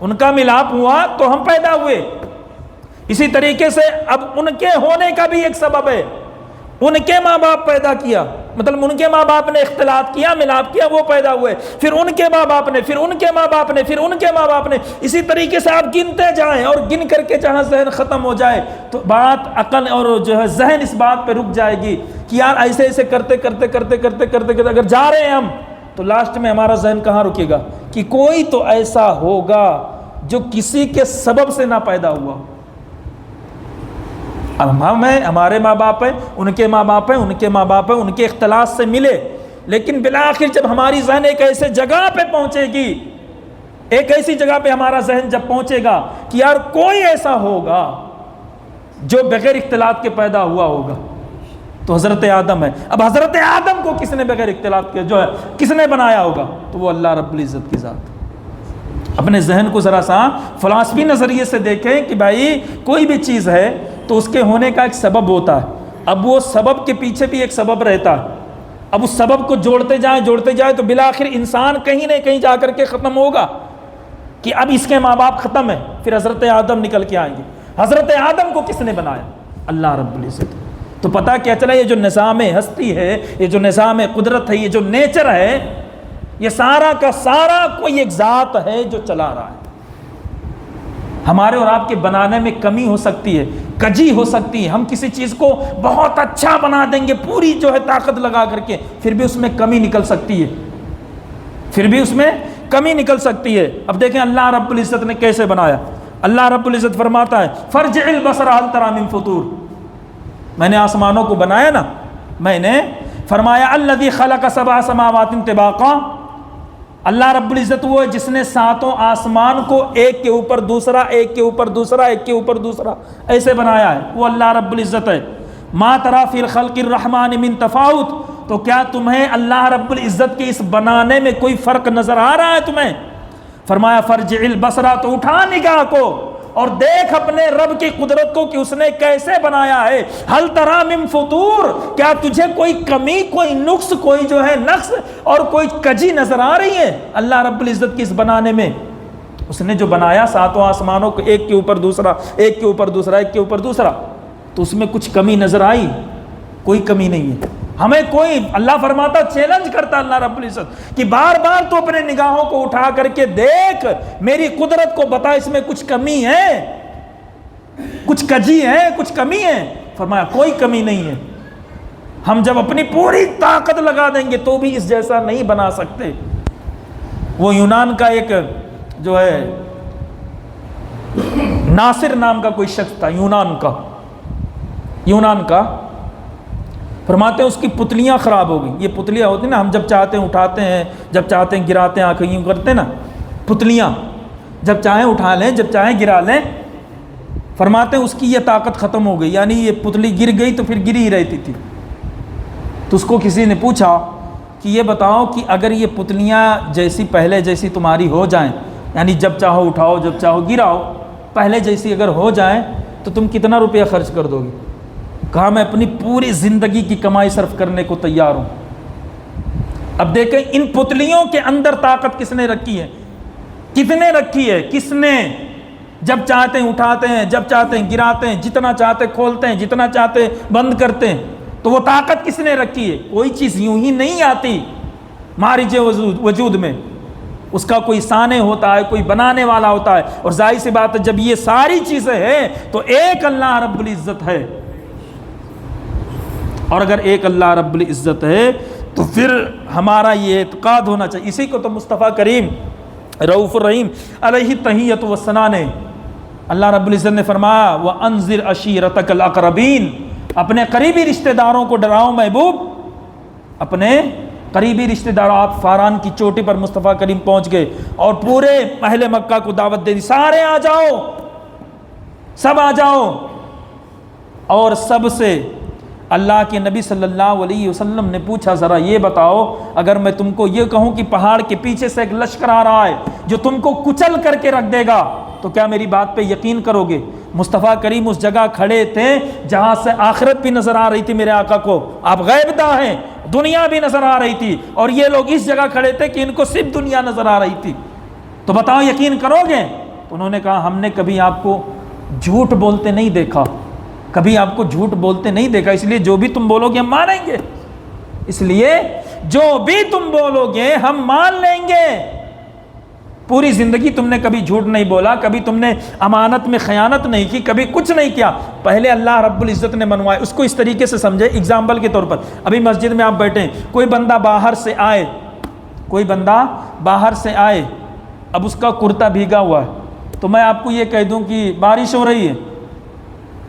S1: ان کا ملاپ ہوا تو ہم پیدا ہوئے۔ اسی طریقے سے اب ان کے ہونے کا بھی ایک سبب ہے، ان کے ماں باپ پیدا کیا، مطلب ان کے ماں باپ نے اختلاط کیا، ملاپ کیا، وہ پیدا ہوئے، پھر ان کے ماں باپ نے، پھر ان کے ماں باپ نے، پھر ان کے ماں باپ نے، اسی طریقے سے آپ گنتے جائیں، اور گن کر کے جہاں ذہن ختم ہو جائے تو بات عقل اور جو ہے ذہن اس بات پہ رک جائے گی کہ یار ایسے ایسے کرتے کرتے کرتے کرتے کرتے کرتے اگر جا رہے ہیں ہم تو لاسٹ میں ہمارا ذہن کہاں رکے گا کہ کوئی تو ایسا ہوگا جو کسی کے سبب سے نہ پیدا ہوا۔ اب ہم ہیں، ہمارے ماں باپ ہیں، ان کے ماں باپ ہیں، ان کے ماں باپ ہیں، ان کے اختلاط سے ملے، لیکن بالآخر جب ہماری ذہن ایک ایسے جگہ پہ پہنچے گی، ایک ایسی جگہ پہ ہمارا ذہن جب پہنچے گا کہ یار کوئی ایسا ہوگا جو بغیر اختلاط کے پیدا ہوا ہوگا، تو حضرت آدم ہے۔ اب حضرت آدم کو کس نے بغیر اختلاط کے جو ہے کس نے بنایا ہوگا؟ تو وہ اللہ رب العزت کی ذات۔ اپنے ذہن کو ذرا سا فلسفی نظریے سے دیکھیں کہ بھائی کوئی بھی چیز ہے تو اس کے ہونے کا ایک سبب ہوتا ہے، اب وہ سبب کے پیچھے بھی ایک سبب رہتا ہے، اب اس سبب کو جوڑتے جائیں تو بالآخر انسان کہیں نہ کہیں جا کر کے ختم ہوگا کہ اب اس کے ماں باپ ختم ہیں، پھر حضرت آدم نکل کے آئیں گے۔ حضرت آدم کو کس نے بنایا؟ اللہ رب العزت۔ تو پتہ کیا چلا، یہ جو نظام ہستی ہے، یہ جو نظام قدرت ہے، یہ جو نیچر ہے، یہ سارا کا سارا کوئی ایک ذات ہے جو چلا رہا ہے۔ ہمارے اور آپ کے بنانے میں کمی ہو سکتی ہے، کجی ہو سکتی ہے، ہم کسی چیز کو بہت اچھا بنا دیں گے پوری جو ہے طاقت لگا کر کے، پھر بھی اس میں کمی نکل سکتی ہے، پھر بھی اس میں کمی نکل سکتی ہے۔ اب دیکھیں اللہ رب العزت نے کیسے بنایا۔ اللہ رب العزت فرماتا ہے فرجع البصر هل ترى من فطور، میں نے آسمانوں کو بنایا نا، میں نے فرمایا الذي خلق 7 سماوات طباقا، اللہ رب العزت وہ ہے جس نے 7 آسمان کو ایک کے اوپر دوسرا، ایک کے اوپر دوسرا، ایک کے اوپر دوسرا ایسے بنایا ہے، وہ اللہ رب العزت ہے۔ ما ترى في الخلق الرحمن من تفاوت، تو کیا تمہیں اللہ رب العزت کے اس بنانے میں کوئی فرق نظر آ رہا ہے تمہیں؟ فرمایا فرجع البصر، تو اٹھا نگاہ کو اور دیکھ اپنے رب کی قدرت کو کہ اس نے کیسے بنایا ہے۔ ہل تری من فطور، کیا تجھے کوئی کمی، کوئی نقص، کوئی جو ہے نقص اور کوئی کجی نظر آ رہی ہے اللہ رب العزت کی اس بنانے میں؟ اس نے جو بنایا 7 آسمانوں کو ایک کے اوپر دوسرا، ایک کے اوپر دوسرا، ایک کے اوپر دوسرا، تو اس میں کچھ کمی نظر آئی؟ کوئی کمی نہیں ہے۔ ہمیں کوئی، اللہ فرماتا چیلنج کرتا اللہ رب العزت کہ بار بار تو اپنے نگاہوں کو اٹھا کر کے دیکھ، میری قدرت کو بتا اس میں کچھ کمی ہے، کچھ کجی ہے، کچھ کمی ہے؟ فرمایا کوئی کمی نہیں ہے۔ ہم جب اپنی پوری طاقت لگا دیں گے تو بھی اس جیسا نہیں بنا سکتے۔ وہ یونان کا ایک جو ہے ناصر نام کا کوئی شخص تھا، یونان کا فرماتے ہیں اس کی پتلیاں خراب ہو گئیں۔ یہ پتلیاں ہوتی ہیں نا، ہم جب چاہتے ہیں اٹھاتے ہیں، جب چاہتے ہیں گراتے ہیں، آنکھیں یوں کرتے ہیں نا، پتلیاں جب چاہیں اٹھا لیں، جب چاہیں گرا لیں۔ فرماتے ہیں اس کی یہ طاقت ختم ہو گئی، یعنی یہ پتلی گر گئی تو پھر گری ہی رہتی تھی۔ تو اس کو کسی نے پوچھا کہ یہ بتاؤ کہ اگر یہ پتلیاں جیسی پہلے جیسی تمہاری ہو جائیں، یعنی جب چاہو اٹھاؤ جب چاہو گراؤ، پہلے جیسی اگر ہو جائیں تو تم کتنا روپیہ خرچ کر دو گے؟ کہا میں اپنی پوری زندگی کی کمائی صرف کرنے کو تیار ہوں۔ اب دیکھیں ان پتلیوں کے اندر طاقت کس نے رکھی ہے، کتنے رکھی ہے، کس نے؟ جب چاہتے ہیں اٹھاتے ہیں، جب چاہتے ہیں گراتے ہیں، جتنا چاہتے کھولتے ہیں، جتنا چاہتے بند کرتے ہیں۔ تو وہ طاقت کس نے رکھی ہے؟ کوئی چیز یوں ہی نہیں آتی مارج وجود میں، اس کا کوئی سانے ہوتا ہے، کوئی بنانے والا ہوتا ہے۔ اور ظاہر سی بات ہے جب یہ ساری چیزیں ہیں تو ایک اللہ رب العزت ہے، اور اگر ایک اللہ رب العزت ہے تو پھر ہمارا یہ اعتقاد ہونا چاہیے۔ اسی کو تو مصطفیٰ کریم رؤوف الرحیم علیہ التحیۃ والثناء نے اللہ رب العزت نے فرمایا وَأَنذِرْ عَشِيرَتَكَ الْأَقْرَبِينَ، اپنے قریبی رشتہ داروں کو ڈراؤ محبوب، اپنے قریبی رشتہ داروں۔ آپ فاران کی چوٹی پر مصطفیٰ کریم پہنچ گئے اور پورے اہل مکہ کو دعوت دے دی، سارے آ جاؤ، سب آ جاؤ۔ اور سب سے اللہ کے نبی صلی اللہ علیہ وسلم نے پوچھا ذرا یہ بتاؤ اگر میں تم کو یہ کہوں کہ پہاڑ کے پیچھے سے ایک لشکر آ رہا ہے جو تم کو کچل کر کے رکھ دے گا تو کیا میری بات پہ یقین کرو گے؟ مصطفیٰ کریم اس جگہ کھڑے تھے جہاں سے آخرت بھی نظر آ رہی تھی میرے آقا کو، آپ غیب داں ہیں، دنیا بھی نظر آ رہی تھی، اور یہ لوگ اس جگہ کھڑے تھے کہ ان کو صرف دنیا نظر آ رہی تھی، تو بتاؤ یقین کرو گے؟ تو انہوں نے کہا ہم نے کبھی آپ کو جھوٹ بولتے نہیں دیکھا، کبھی آپ کو جھوٹ بولتے نہیں دیکھا، اس لیے جو بھی تم بولو گے ہم مانیں گے، اس لیے جو بھی تم بولو گے ہم مان لیں گے۔ پوری زندگی تم نے کبھی جھوٹ نہیں بولا، کبھی تم نے امانت میں خیانت نہیں کی، کبھی کچھ نہیں کیا، پہلے اللہ رب العزت نے منوایا۔ اس کو اس طریقے سے سمجھے، اگزامپل کے طور پر ابھی مسجد میں آپ بیٹھے ہیں، کوئی بندہ باہر سے آئے، کوئی بندہ باہر سے آئے، اب اس کا کرتا بھیگا ہوا ہے، تو میں آپ کو یہ کہہ دوں کہ بارش ہو رہی ہے،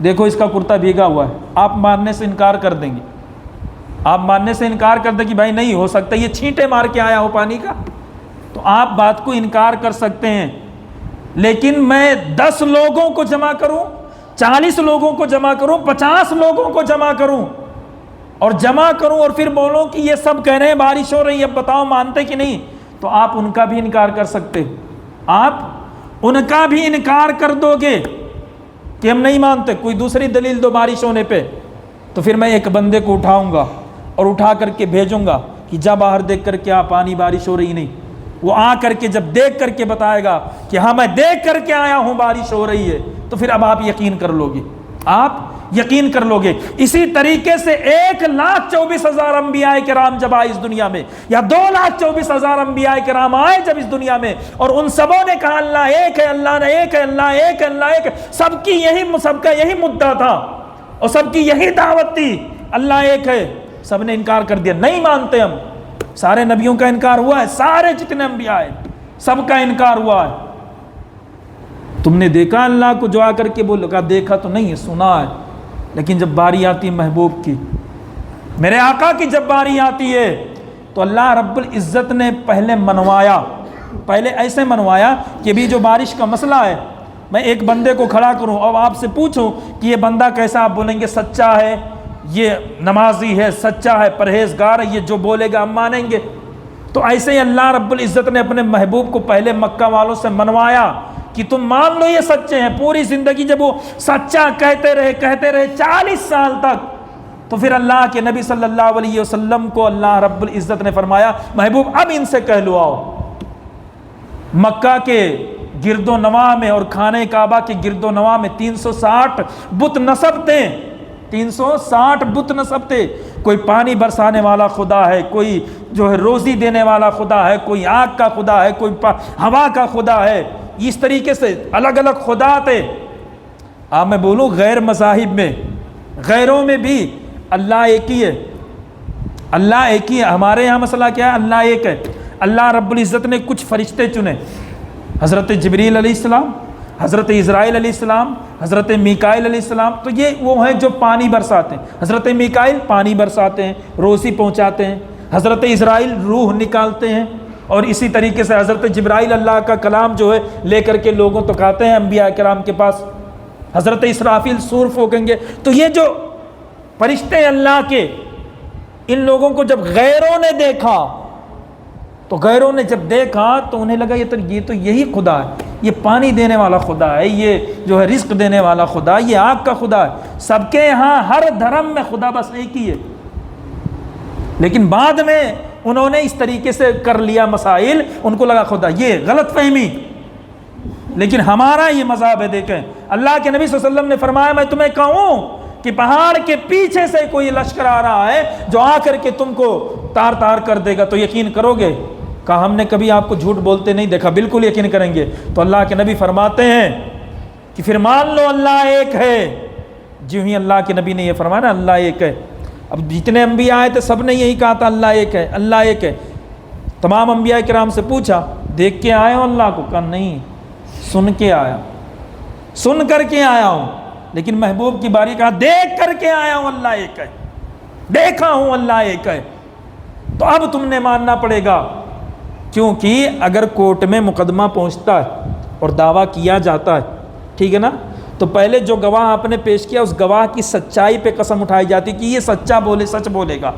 S1: دیکھو اس کا کرتا بھیگا ہوا ہے، آپ ماننے سے انکار کر دیں گے، آپ ماننے سے انکار کر دیں کہ بھائی نہیں ہو سکتا یہ چھینٹے مار کے آیا ہو پانی کا، تو آپ بات کو انکار کر سکتے ہیں۔ لیکن میں 10 لوگوں کو جمع کروں، 40 لوگوں کو جمع کروں، 50 لوگوں کو جمع کروں اور اور پھر بولوں کہ یہ سب کہہ رہے ہیں بارش ہو رہی ہے، اب بتاؤ مانتے کہ نہیں؟ تو آپ ان کا بھی انکار کر سکتے، آپ ان کا بھی انکار کر دو گے کہ ہم نہیں مانتے، کوئی دوسری دلیل دو بارش ہونے پہ، تو پھر میں ایک بندے کو اٹھاؤں گا اور اٹھا کر کے بھیجوں گا کہ جا باہر دیکھ کر کیا پانی بارش ہو رہی نہیں، وہ آ کر کے جب دیکھ کر کے بتائے گا کہ ہاں میں دیکھ کر کے آیا ہوں بارش ہو رہی ہے، تو پھر اب آپ یقین کر لو گے، آپ یقین کر لو گے۔ اسی طریقے سے 1,24,000 انبیاء کرام جب آئے اس دنیا میں، یا 2,24,000 انبیاء کرام آئے جب اس دنیا میں، اور ان سبوں نے کہا اللہ ایک ہے، اللہ نے ایک ہے، اللہ ایک ہے، اللہ ایک ہے، سب کا یہی مدعا تھا اور سب کی یہی دعوت تھی، اللہ ایک ہے، سب نے انکار کر دیا، نہیں مانتے ہم۔ سارے نبیوں کا انکار ہوا ہے، سارے جتنے انبیاء ہیں سب کا انکار ہوا ہے۔ تم نے دیکھا اللہ کو جو آ کر کے بولو، کہا دیکھا تو نہیں ہے، سنا ہے، لیکن جب باری آتی ہے محبوب کی، میرے آقا کی جب باری آتی ہے تو اللہ رب العزت نے پہلے منوایا، پہلے ایسے منوایا کہ بھی جو بارش کا مسئلہ ہے، میں ایک بندے کو کھڑا کروں اور آپ سے پوچھوں کہ یہ بندہ کیسا، آپ بولیں گے سچا ہے، یہ نمازی ہے، سچا ہے، پرہیزگار ہے، یہ جو بولے گا ہم مانیں گے۔ تو ایسے ہی اللہ رب العزت نے اپنے محبوب کو پہلے مکہ والوں سے منوایا کہ تم مان لو یہ سچے ہیں۔ پوری زندگی جب وہ سچا کہتے رہے 40 سال تک، تو پھر اللہ کے نبی صلی اللہ علیہ وسلم کو اللہ رب العزت نے فرمایا محبوب اب ان سے کہہ لو آؤ، مکہ کے گرد و نواح میں اور خانہ کعبہ کے گرد و نواح میں 360 بت نصب تھے، 360 بت نصب تھے، کوئی پانی برسانے والا خدا ہے، کوئی جو ہے روزی دینے والا خدا ہے، کوئی آگ کا خدا ہے، کوئی ہوا کا خدا ہے، اس طریقے سے الگ الگ خدا تھے۔ آپ میں بولوں غیر مذاہب میں، غیروں میں بھی اللہ ایک ہی ہے، اللہ ایک ہی ہے۔ ہمارے یہاں مسئلہ کیا ہے؟ اللہ ایک ہے۔ اللہ رب العزت نے کچھ فرشتے چنے، حضرت جبریل علیہ السلام، حضرت اسرائیل علیہ السلام، حضرت میکائیل علیہ السلام، تو یہ وہ ہیں جو پانی برساتے ہیں۔ حضرت میکائیل پانی برساتے ہیں، روزی پہنچاتے ہیں، حضرت اسرائیل روح نکالتے ہیں، اور اسی طریقے سے حضرت جبرائیل اللہ کا کلام جو ہے لے کر کے لوگوں تک آتے ہیں انبیاء کرام کے پاس، حضرت اسرافیل سور پھونکیں گے۔ تو یہ جو فرشتے اللہ کے، ان لوگوں کو جب غیروں نے دیکھا تو غیروں نے جب دیکھا تو انہیں لگا یہ تو یہی خدا ہے، یہ پانی دینے والا خدا ہے، یہ جو ہے رزق دینے والا خدا، یہ آگ کا خدا ہے۔ سب کے یہاں ہر دھرم میں خدا بس ایک ہی ہے، لیکن بعد میں انہوں نے اس طریقے سے کر لیا مسائل، ان کو لگا خدا، یہ غلط فہمی۔ لیکن ہمارا یہ مذہب ہے، دیکھیں اللہ کے نبی صلی اللہ علیہ وسلم نے فرمایا میں تمہیں کہوں کہ پہاڑ کے پیچھے سے کوئی لشکر آ رہا ہے جو آ کر کے تم کو تار تار کر دے گا تو یقین کرو گے؟ کہا ہم نے کبھی آپ کو جھوٹ بولتے نہیں دیکھا، بالکل یقین کریں گے۔ تو اللہ کے نبی فرماتے ہیں کہ پھر مان لو اللہ ایک ہے۔ جو ہی اللہ کے نبی نے یہ فرمایا نا اللہ ایک ہے، اب جتنے انبیاء آئے تھے سب نے یہی کہا تھا اللہ ایک ہے، اللہ ایک ہے۔ تمام انبیاء کرام سے پوچھا دیکھ کے آئے ہو اللہ کو؟ کہا نہیں، سن کے آیا، سن کر کے آیا ہوں۔ لیکن محبوب کی باری کہا دیکھ کر کے آیا ہوں اللہ ایک ہے، دیکھا ہوں اللہ ایک ہے۔ تو اب تم نے ماننا پڑے گا، کیونکہ اگر کورٹ میں مقدمہ پہنچتا ہے اور دعویٰ کیا جاتا ہے، ٹھیک ہے نا، تو پہلے جو گواہ آپ نے پیش کیا اس گواہ کی سچائی پہ قسم اٹھائی جاتی کہ یہ سچا بولے، سچ بولے گا۔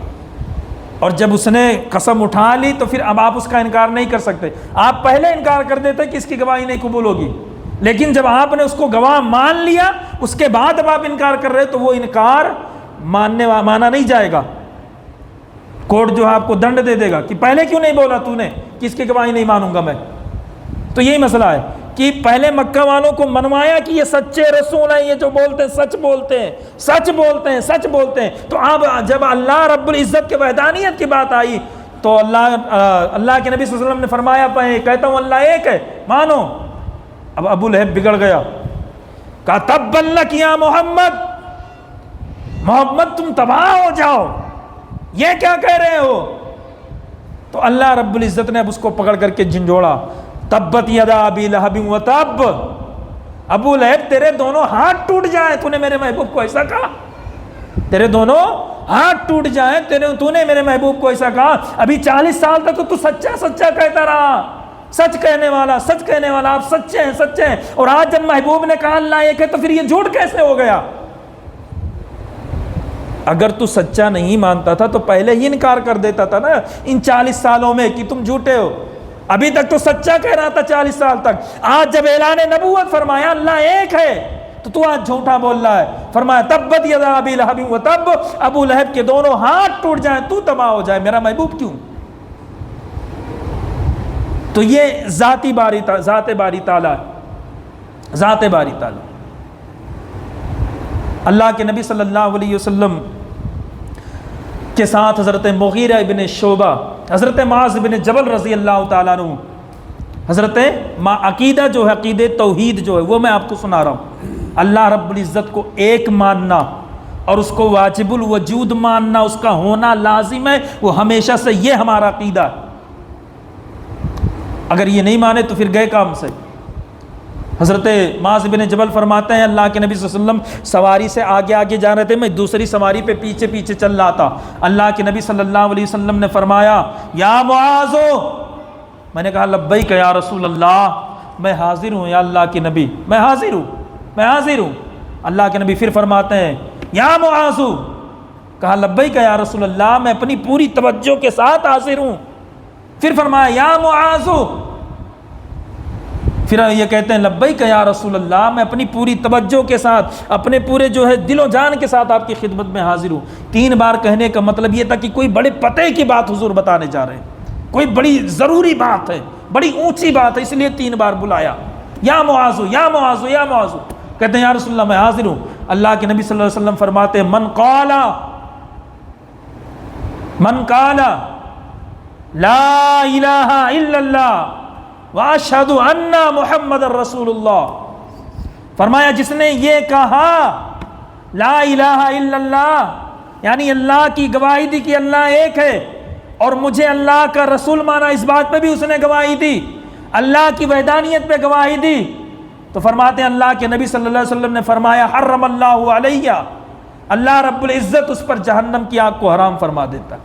S1: اور جب اس نے قسم اٹھا لی تو پھر اب آپ اس کا انکار نہیں کر سکتے۔ آپ پہلے انکار کر دیتے کہ اس کی گواہی نہیں قبول ہوگی، لیکن جب آپ نے اس کو گواہ مان لیا اس کے بعد اب آپ انکار کر رہے تو وہ انکار مانا نہیں جائے گا۔ کورٹ جو ہے آپ کو دنڈ دے دے گا کہ پہلے کیوں نہیں بولا تو نے کہ اس کی گواہی نہیں مانوں گا میں۔ تو یہی مسئلہ ہے کہ پہلے مکہ والوں کو منوایا کہ یہ سچے رسول ہیں، یہ جو بولتے ہیں سچ بولتے ہیں، سچ بولتے ہیں، سچ بولتے ہیں۔ تو اب جب اللہ رب العزت کے وحدانیت کی بات آئی تو اللہ کے نبی صلی اللہ علیہ وسلم نے فرمایا کہتا ہوں اللہ ایک ہے، مانو۔ اب ابو لہب بگڑ گیا، کہا تبا لک یا محمد، محمد تم تباہ ہو جاؤ، یہ کیا کہہ رہے ہو؟ تو اللہ رب العزت نے اب اس کو پکڑ کر کے جھنجھوڑا، تبت یدا ابی لہب وتب، ابو لہب تیرے دونوں ہاتھ ٹوٹ جائیں، تو نے میرے محبوب کو ایسا کہا، تیرے دونوں ہاتھ ٹوٹ جائیں، تو نے میرے محبوب کو ایسا کہا۔ ابھی 40 سال تک تو سچا سچا کہتا رہا، سچ کہنے والا، سچ کہنے والا، آپ سچے ہیں سچے ہیں، اور آج جب محبوب نے کہا اللہ ایک ہے تو پھر یہ جھوٹ کیسے ہو گیا؟ اگر تو سچا نہیں مانتا تھا تو پہلے ہی انکار کر دیتا تھا نا ان 40 سالوں میں کہ تم جھوٹے ہو۔ ابھی تک تو سچا کہہ رہا تھا 40 سال تک، آج جب اعلان نبوت فرمایا اللہ ایک ہے تو تو آج جھوٹا بول رہا ہے۔ فرمایا تبت یدا ابی لہب وتب، ابو لہب کے دونوں ہاتھ ٹوٹ جائیں، تو تباہ ہو جائے، میرا محبوب کیوں؟ تو یہ ذات باری تعالیٰ، ذات باری تعالیٰ۔ اللہ کے نبی صلی اللہ علیہ وسلم کے ساتھ حضرت مغیرہ ابن شعبہ، حضرت معاذ بن جبل رضی اللہ تعالیٰ عنہ، حضرت عقیدہ جو ہے، عقیدہ توحید جو ہے وہ میں آپ کو سنا رہا ہوں۔ اللہ رب العزت کو ایک ماننا اور اس کو واجب الوجود ماننا، اس کا ہونا لازم ہے، وہ ہمیشہ سے یہ ہمارا عقیدہ ہے۔ اگر یہ نہیں مانے تو پھر گئے کام سے۔ حضرت معاذ بن جبل فرماتے ہیں اللہ کے نبی صلی اللہ علیہ وسلم سواری سے آگے آگے جا رہے تھے، میں دوسری سواری پہ پیچھے پیچھے چل رہا تھا۔ اللہ کے نبی صلی اللہ علیہ وسلم نے فرمایا یا معاذ، میں نے کہا لبیک یا رسول اللہ، میں حاضر ہوں یا اللہ کے نبی، میں حاضر ہوں، میں حاضر ہوں۔ اللہ کے نبی پھر فرماتے ہیں یا معاذ، کہا لبیک یا رسول اللہ، میں اپنی پوری توجہ کے ساتھ حاضر ہوں۔ پھر فرمایا یا معاذ، پھر یہ کہتے ہیں لبیک یا رسول اللہ، میں اپنی پوری توجہ کے ساتھ، اپنے پورے جو ہے دل و جان کے ساتھ آپ کی خدمت میں حاضر ہوں۔ 3 بار کہنے کا مطلب یہ تھا کہ کوئی بڑے پتے کی بات حضور بتانے جا رہے ہیں، کوئی بڑی ضروری بات ہے، بڑی اونچی بات ہے، اس لیے 3 بار بلایا یا معاذ یا معاذ یا معاذ۔ کہتے ہیں یا رسول اللہ میں حاضر ہوں۔ اللہ کے نبی صلی اللہ علیہ وسلم فرماتے ہیں من قال لا الہ الا اللہ واشہد ان محمد الرسول اللہ، فرمایا جس نے یہ کہا لا الہ الا اللہ، یعنی اللہ کی گواہی دی کہ اللہ ایک ہے، اور مجھے اللہ کا رسول مانا، اس بات پہ بھی اس نے گواہی دی، اللہ کی وحدانیت پہ گواہی دی، تو فرماتے ہیں اللہ کے نبی صلی اللہ علیہ وسلم نے فرمایا حرم اللہ علیہ، اللہ رب العزت اس پر جہنم کی آگ کو حرام فرما دیتا،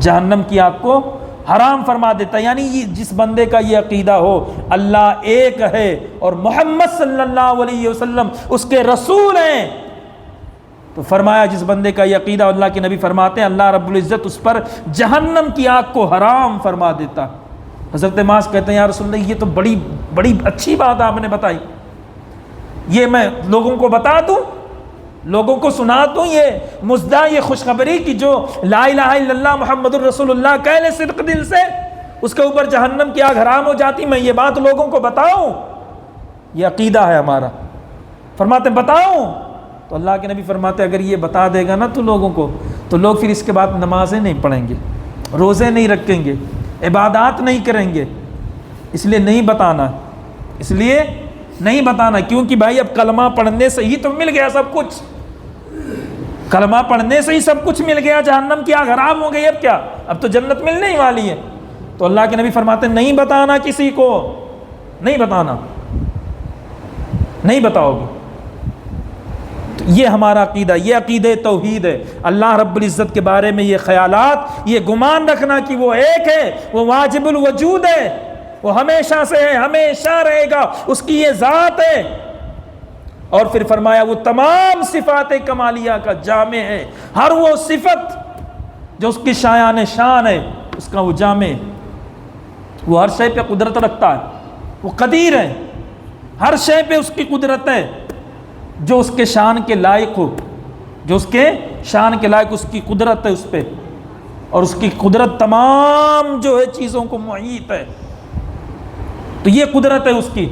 S1: جہنم کی آگ کو حرام فرما دیتا۔ یعنی جس بندے کا یہ عقیدہ ہو اللہ ایک ہے اور محمد صلی اللہ علیہ وسلم اس کے رسول ہیں، تو فرمایا جس بندے کا یہ عقیدہ، اللہ کے نبی فرماتے ہیں اللہ رب العزت اس پر جہنم کی آگ کو حرام فرما دیتا۔ حضرت معاذ کہتے ہیں یا رسول اللہ یہ تو بڑی اچھی بات آپ نے بتائی، یہ میں لوگوں کو بتا دوں، لوگوں کو سنا دوں یہ مزدہ، یہ خوشخبری کی جو لا الہ الا اللہ محمد الرسول اللہ کہہ لے صدق دل سے، اس کے اوپر جہنم کی آگ حرام ہو جاتی، میں یہ بات لوگوں کو بتاؤں؟ یہ عقیدہ ہے ہمارا۔ فرماتے ہیں بتاؤں؟ تو اللہ کے نبی فرماتے ہیں اگر یہ بتا دے گا نا تو لوگوں کو، تو لوگ پھر اس کے بعد نمازیں نہیں پڑھیں گے، روزے نہیں رکھیں گے، عبادات نہیں کریں گے، اس لیے نہیں بتانا، اس لیے نہیں بتانا، کیونکہ بھائی اب کلمہ پڑھنے سے ہی تو مل گیا سب کچھ، کلمہ پڑھنے سے ہی سب کچھ مل گیا، جہنم کی آگ حرام ہو گئی، اب کیا، اب تو جنت ملنے ہی والی ہے۔ تو اللہ کے نبی فرماتے ہیں نہیں بتانا کسی کو، نہیں بتانا، نہیں بتاؤ گے۔ تو یہ ہمارا عقیدہ، یہ عقیدہ توحید ہے۔ اللہ رب العزت کے بارے میں یہ خیالات، یہ گمان رکھنا کہ وہ ایک ہے، وہ واجب الوجود ہے، وہ ہمیشہ سے ہے، ہمیشہ رہے گا، اس کی یہ ذات ہے۔ اور پھر فرمایا وہ تمام صفات کمالیہ کا جامع ہے، ہر وہ صفت جو اس کی شایان شان ہے اس کا وہ جامع ہے۔ وہ ہر شے پہ قدرت رکھتا ہے، وہ قدیر ہے، ہر شے پہ اس کی قدرت ہے، جو اس کے شان کے لائق ہو، جو اس کے شان کے لائق اس کی قدرت ہے اس پہ، اور اس کی قدرت تمام جو ہے چیزوں کو محیط ہے۔ تو یہ قدرت ہے اس کی،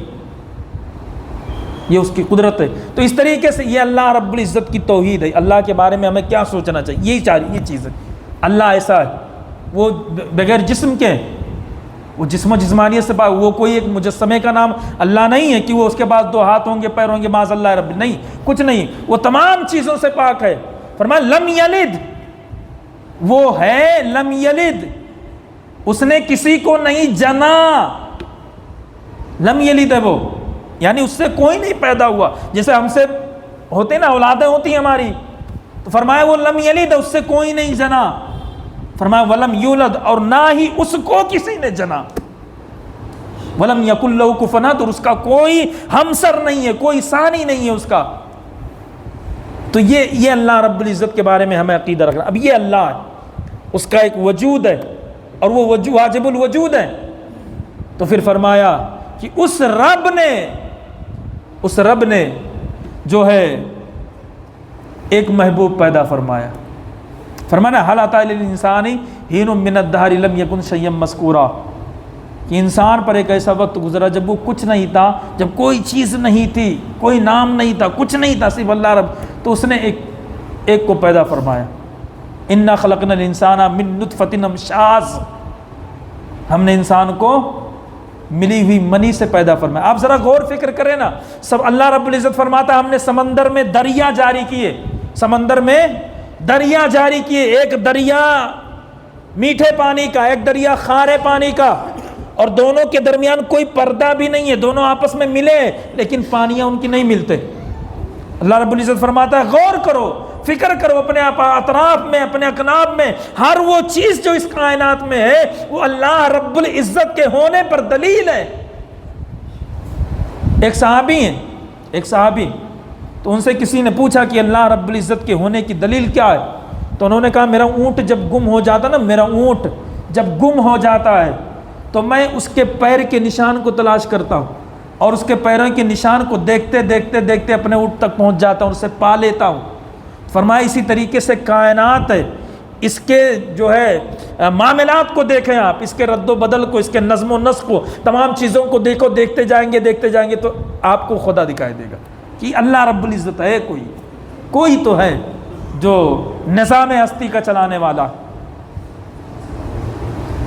S1: یہ اس کی قدرت ہے۔ تو اس طریقے سے یہ اللہ رب العزت کی توحید ہے۔ اللہ کے بارے میں ہمیں کیا سوچنا چاہیے، یہ چیز ہے، اللہ ایسا ہے، وہ بغیر جسم کے، وہ جسم و جسمانیت سے پاک، وہ کوئی ایک مجسمے کا نام اللہ نہیں ہے کہ وہ اس کے پاس 2 ہاتھ ہوں گے، پیر ہوں گے، معاذ اللہ رب، نہیں، کچھ نہیں، وہ تمام چیزوں سے پاک ہے۔ فرمایا لم یلد، وہ ہے لم یلد، اس نے کسی کو نہیں جنا، لم یلد ہے وہ، یعنی اس سے کوئی نہیں پیدا ہوا، جیسے ہم سے ہوتے نا، اولادیں ہوتی ہیں ہماری، تو فرمایا وہ لم یلد، اس سے کوئی نہیں جنا۔ فرمایا ولم یولد، اور نہ ہی اس کو کسی نے جنا، ولم یکن لہ کفوا احد، اور اس کا کوئی ہمسر نہیں ہے، کوئی ثانی نہیں ہے اس کا۔ تو یہ اللہ رب العزت کے بارے میں ہمیں عقیدہ رکھنا۔ اب یہ اللہ ہے، اس کا ایک وجود ہے، اور وہ واجب الوجود ہے۔ تو پھر فرمایا کہ اس رب نے جو ہے ایک محبوب پیدا فرمایا۔ فرمانا حل اتی للانسان حین من الدہر لم یکن شیئا مذکورا، کہ انسان پر ایک ایسا وقت گزرا جب وہ کچھ نہیں تھا، جب کوئی چیز نہیں تھی، کوئی نام نہیں تھا، کچھ نہیں تھا، صرف اللہ رب، تو اس نے ایک کو پیدا فرمایا۔ انا خلقنا الانسان من نطفۃ امشاج، ہم نے انسان کو ملی ہوئی منی سے پیدا فرمایا۔ آپ ذرا غور فکر کریں نا، سب اللہ رب العزت فرماتا ہے ہم نے سمندر میں دریا جاری کیے، سمندر میں دریا جاری کیے، ایک دریا میٹھے پانی کا، ایک دریا کھارے پانی کا، اور دونوں کے درمیان کوئی پردہ بھی نہیں ہے، دونوں آپس میں ملے لیکن پانیاں ان کی نہیں ملتے۔ اللہ رب العزت فرماتا ہے غور کرو، فکر کرو اپنے اطراف میں، اپنے اکناب میں، ہر وہ چیز جو اس کائنات میں ہے وہ اللہ رب العزت کے ہونے پر دلیل ہے۔ ایک صحابی تو ان سے کسی نے پوچھا کہ اللہ رب العزت کے ہونے کی دلیل کیا ہے؟ تو انہوں نے کہا میرا اونٹ جب گم ہو جاتا نا، میرا اونٹ جب گم ہو جاتا ہے تو میں اس کے پیر کے نشان کو تلاش کرتا ہوں، اور اس کے پیروں کے نشان کو دیکھتے دیکھتے دیکھتے اپنے اونٹ تک پہنچ جاتا ہوں، اسے پا لیتا ہوں۔ فرمایا اسی طریقے سے کائنات ہے، اس کے جو ہے معاملات کو دیکھیں آپ، اس کے رد و بدل کو، اس کے نظم و نسق کو، تمام چیزوں کو دیکھو، دیکھتے جائیں گے تو آپ کو خدا دکھائی دے گا کہ اللہ رب العزت ہے، کوئی تو ہے جو نظام ہستی کا چلانے والا۔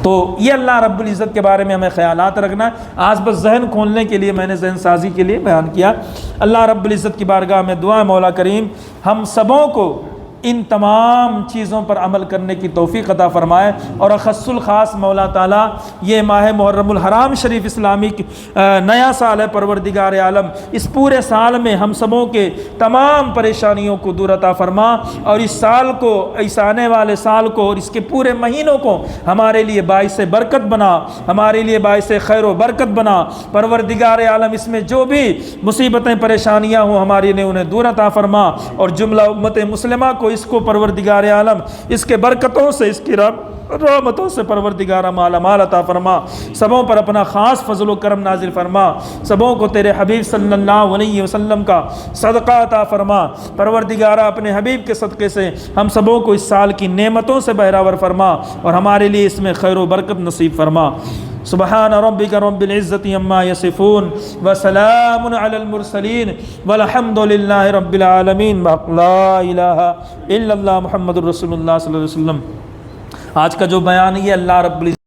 S1: تو یہ اللہ رب العزت کے بارے میں ہمیں خیالات رکھنا ہے۔ آج بس ذہن کھولنے کے لیے میں نے ذہن سازی کے لیے بیان کیا۔ اللہ رب العزت کی بارگاہ میں دعا ہے مولا کریم ہم سبوں کو ان تمام چیزوں پر عمل کرنے کی توفیق عطا فرمائے، اور اخص الخاص مولا تعالیٰ یہ ماہ محرم الحرام شریف اسلامی نیا سال ہے پروردگار عالم، اس پورے سال میں ہم سبوں کے تمام پریشانیوں کو دور عطا فرما، اور اس سال کو، اس آنے والے سال کو اور اس کے پورے مہینوں کو ہمارے لیے باعث برکت بنا، ہمارے لیے باعث خیر و برکت بنا پروردگار عالم۔ اس میں جو بھی مصیبتیں پریشانیاں ہوں ہمارے لیے انہیں دور عطا فرما، اور جملہ امت مسلمہ کو اس کو پروردگار عالم اس کے برکتوں سے، اس کی رحمتوں سے پروردگار مالا مال عطا فرما، سبوں پر اپنا خاص فضل و کرم نازل فرما، سبوں کو تیرے حبیب صلی اللہ علیہ وسلم کا صدقہ عطا فرما، پروردگار اپنے حبیب کے صدقے سے ہم سبوں کو اس سال کی نعمتوں سے بہراور فرما، اور ہمارے لیے اس میں خیر و برکت نصیب فرما۔ سبحان ربک رب العزت عما یصفون وسلام علی المرسلین والحمد للہ رب العالمین، لا الہ الا اللہ محمد الرسول اللہ صلی اللہ علیہ وسلم۔ آج کا جو بیان ہے اللہ رب العزت